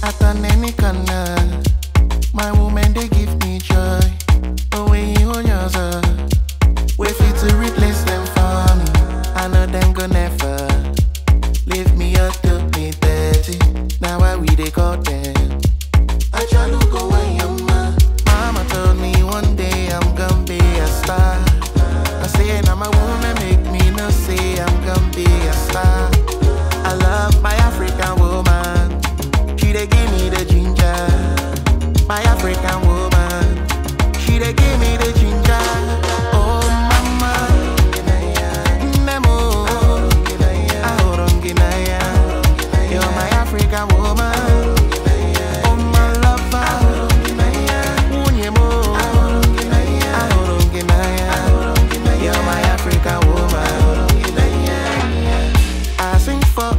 I turn any corner. My woman, they give me joy. The way you on yours, wait for you to replace them for me. I know them go never leave me up to me dirty. Now why we they call them? I try to go away, mama told me one day I'm gonna be a star. I say now my woman make me no say I'm gonna be a star. I love my African woman. She they give me the ginger. My African woman. She they give me the ginger. Oh mama, Nemo, Ahorongina. You're my African woman. Oh my lover, Unyemo, Ahorongina. You're my African woman. I sing for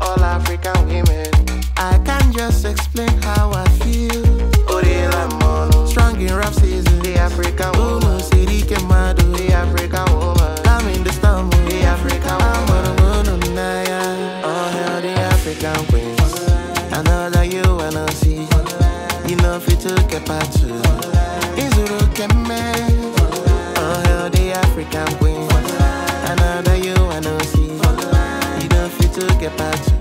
all African women. I can't just explain how I feel. Strong in rough season, the African woman. City Kemado, the African woman. I'm in the storm, the African woman. Oh hell, the African queens. I know that you wanna see. You know fit to get back to. Izuru Keme. Oh hell, the African queens. I know that you wanna see. You know fit to get back to.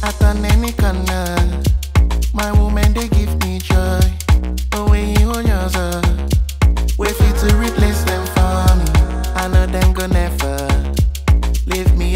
I turn any corner. My woman, they give me joy. The way you on yours, wait for you to replace them for me. I know them go never leave me